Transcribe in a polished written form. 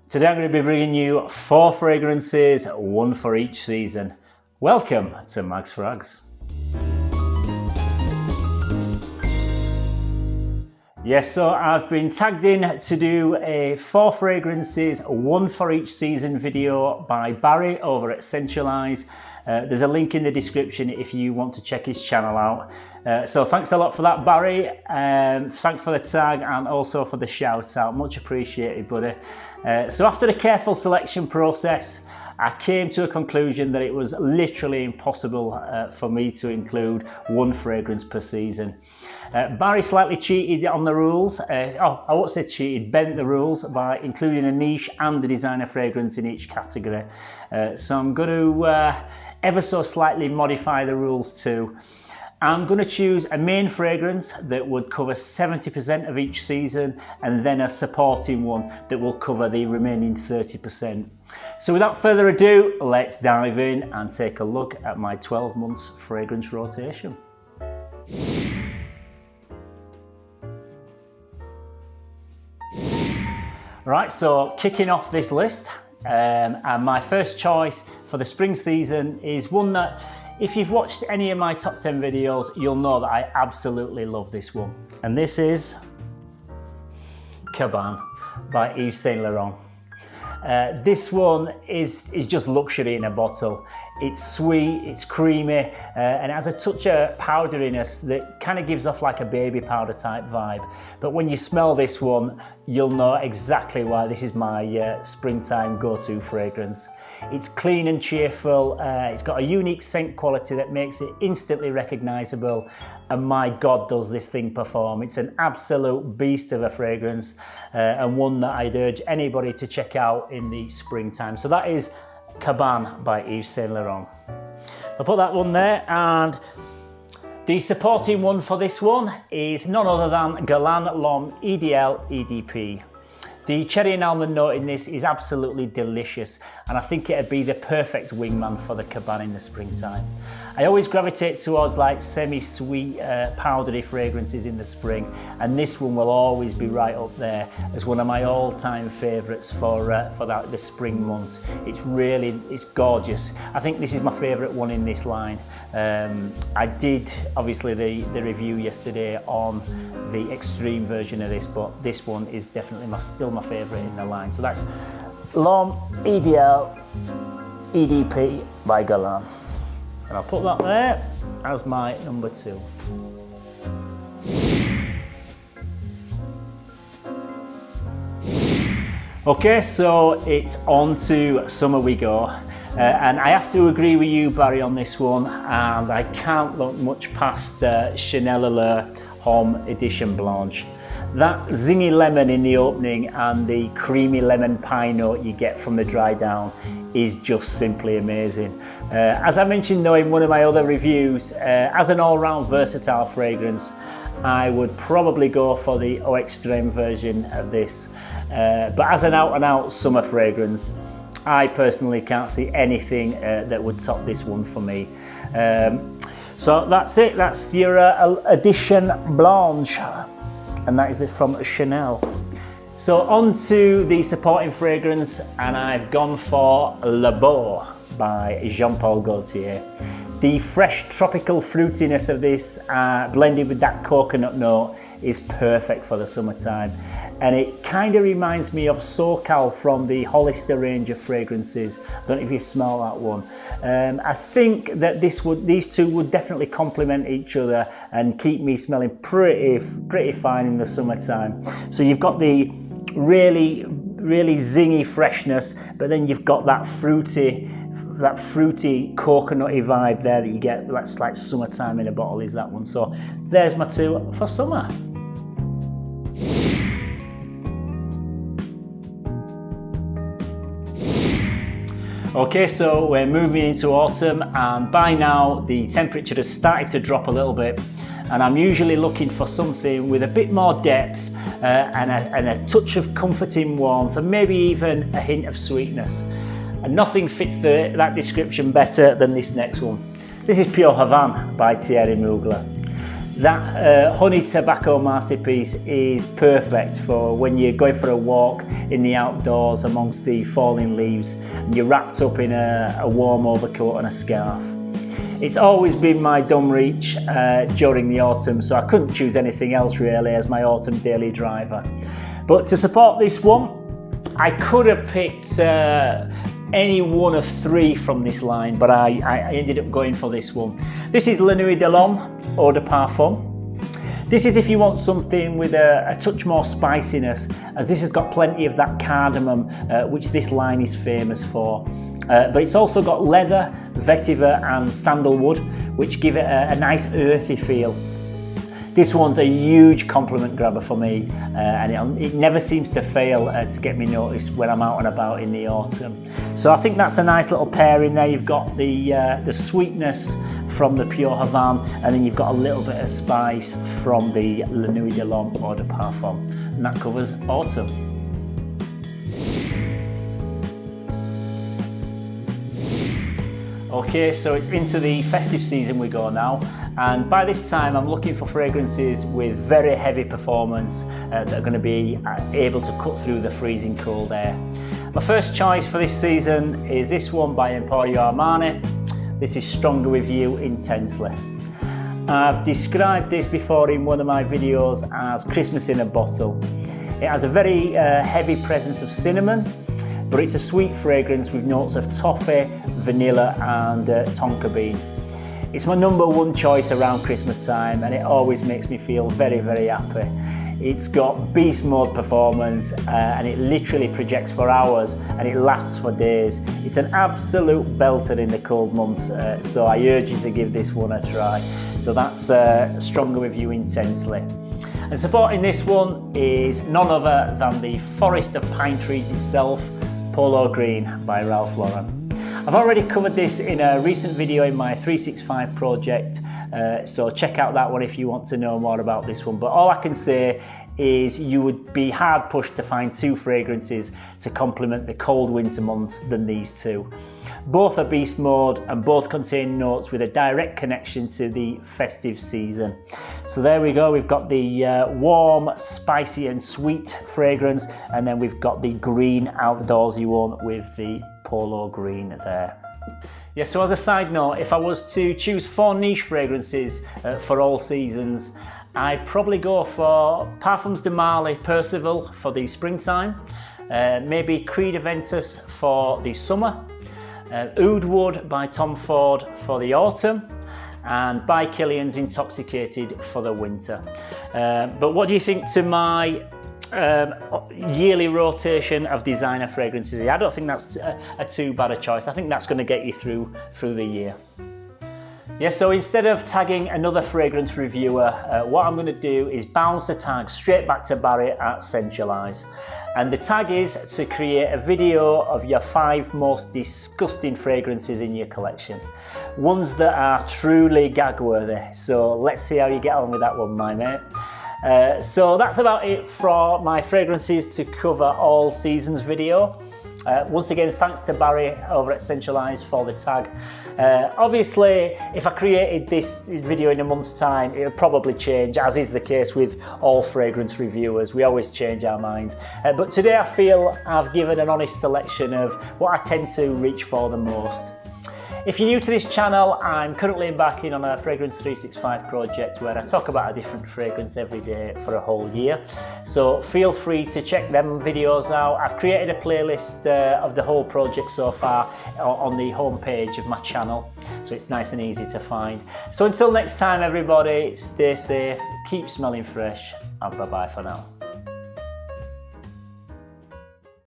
Today I'm going to be bringing you 4 fragrances, one for each season. Welcome to Mags Frags. Yes, so I've been tagged in to do a 4 fragrances, one for each season video by Barry over at SCENTUALISE. There's a link in the description if you want to check his channel out. So thanks a lot for that, Barry. Thanks for the tag and also for the shout out. Much appreciated, buddy. So after a careful selection process, I came to a conclusion that it was literally impossible for me to include one fragrance per season. Barry slightly cheated on the rules. I won't say cheated, bent the rules by including a niche and a designer fragrance in each category. So I'm going to ever so slightly modify the rules too. I'm going to choose a main fragrance that would cover 70% of each season and then a supporting one that will cover the remaining 30%. So without further ado, let's dive in and take a look at my 12 months fragrance rotation. Right, so kicking off this list, and my first choice for the spring season is one that, if you've watched any of my top 10 videos, you'll know that I absolutely love this one. And this is CABAN by Yves Saint Laurent. This one is just luxury in a bottle. It's sweet, it's creamy, and it has a touch of powderiness that kind of gives off like a baby powder type vibe. But when you smell this one, you'll know exactly why this is my springtime go-to fragrance. It's clean and cheerful, it's got a unique scent quality that makes it instantly recognisable, and my God does this thing perform. It's an absolute beast of a fragrance, and one that I'd urge anybody to check out in the springtime. So that is CABAN by Yves Saint Laurent. I'll put that one there, and the supporting one for this one is none other than GUERLAIN L'HOMME EDL EDP. The cherry and almond note in this is absolutely delicious, and I think it'd be the perfect wingman for the CABAN in the springtime. I always gravitate towards like semi-sweet, powdery fragrances in the spring, and this one will always be right up there as one of my all-time favourites for the spring months. It's gorgeous. I think this is my favourite one in this line. I did obviously the review yesterday on the extreme version of this, but this one is definitely still my favourite in the line. So that's L'HOMME EDL EDP by GUERLAIN. And I'll put that there as my number 2. Okay, so it's on to summer we go. And I have to agree with you, Barry, on this one, and I can't look much past Chanel Allure Homme Edition Blanche. That zingy lemon in the opening and the creamy lemon pie note you get from the dry down is just simply amazing. As I mentioned though in one of my other reviews, as an all-round versatile fragrance, I would probably go for the Eau Extreme version of this. But as an out-and-out summer fragrance, I personally can't see anything that would top this one for me. So that's it, that's your Edition Blanche, and that is it from Chanel. So on to the supporting fragrance, and I've gone for Le Beau by Jean-Paul Gaultier. The fresh tropical fruitiness of this, blended with that coconut note, is perfect for the summertime, and it kind of reminds me of SoCal from the Hollister range of fragrances. I don't know if you smell that one. I think that these two would definitely complement each other and keep me smelling pretty fine in the summertime. So you've got the really zingy freshness, but then you've got that fruity coconutty vibe there that you get. That's like summertime in a bottle is that one. So there's my 2 for summer. Okay, so we're moving into autumn, and by now the temperature has started to drop a little bit, and I'm usually looking for something with a bit more depth and a touch of comforting warmth, and maybe even a hint of sweetness. And nothing fits that description better than this next one. This is Pure Havane by THIERRY Mugler. That honey tobacco masterpiece is perfect for when you're going for a walk in the outdoors amongst the falling leaves, and you're wrapped up in a warm overcoat and a scarf. It's always been my dumb reach during the autumn, so I couldn't choose anything else really as my autumn daily driver. But to support this one, I could have picked any one of 3 from this line, but I ended up going for this one. This is NUIT Eau de Parfum. This is if you want something with a touch more spiciness, as this has got plenty of that cardamom, which this line is famous for. But it's also got leather, vetiver and sandalwood, which give it a nice earthy feel. This one's a huge compliment grabber for me, and it never seems to fail to get me noticed when I'm out and about in the autumn. So I think that's a nice little pairing there. You've got the sweetness from the pure Havane, and then you've got a little bit of spice from the NUIT Eau de Parfum, and that covers autumn. Okay, so it's into the festive season we go now, and by this time I'm looking for fragrances with very heavy performance that are going to be able to cut through the freezing cold air. My first choice for this season is this one by EMPORIO Armani. This is Stronger With You Intensely. I've described this before in one of my videos as Christmas in a bottle. It has a very heavy presence of cinnamon, but it's a sweet fragrance with notes of toffee, vanilla and tonka bean. It's my #1 choice around Christmas time, and it always makes me feel very, very happy. It's got beast mode performance and it literally projects for hours and it lasts for days. It's an absolute belter in the cold months, so I urge you to give this one a try. So that's Stronger With You Intensely. And supporting this one is none other than the Forest of Pine Trees itself, Polo Green by Ralph Lauren. I've already covered this in a recent video in my 365 project, so check out that one if you want to know more about this one. But all I can say is you would be hard pushed to find 2 fragrances to complement the cold winter months than these 2. Both are beast mode and both contain notes with a direct connection to the festive season. So there we go, we've got the warm, spicy and sweet fragrance, and then we've got the green outdoorsy one with the Polo Green there. Yeah, so as a side note, if I was to choose 4 niche fragrances for all seasons, I'd probably go for Parfums de Marley PERCIVAL for the springtime, maybe Creed AVENTUS for the summer, Oud Wood by Tom Ford for the autumn, and by KILLIAN's Intoxicated for the winter. But what do you think to my yearly rotation of designer fragrances? I don't think that's a too bad a choice. I think that's going to get you through the year. Yeah, so instead of tagging another fragrance reviewer, what I'm going to do is bounce a tag straight back to Barry at SCENTUALISE. And the tag is to create a video of your 5 most disgusting fragrances in your collection. Ones that are truly gag worthy. So let's see how you get on with that one, my mate. So that's about it for my fragrances to cover all seasons video. Once again, thanks to Barry over at SCENTUALISE for the tag. Obviously, if I created this video in a month's time, it would probably change, as is the case with all fragrance reviewers. We always change our minds. But today I feel I've given an honest selection of what I tend to reach for the most. If you're new to this channel, I'm currently embarking on a Fragrance 365 project where I talk about a different fragrance every day for a whole year. So feel free to check them videos out. I've created a playlist of the whole project so far on the home page of my channel, so it's nice and easy to find. So until next time everybody, stay safe, keep smelling fresh, and bye bye for now.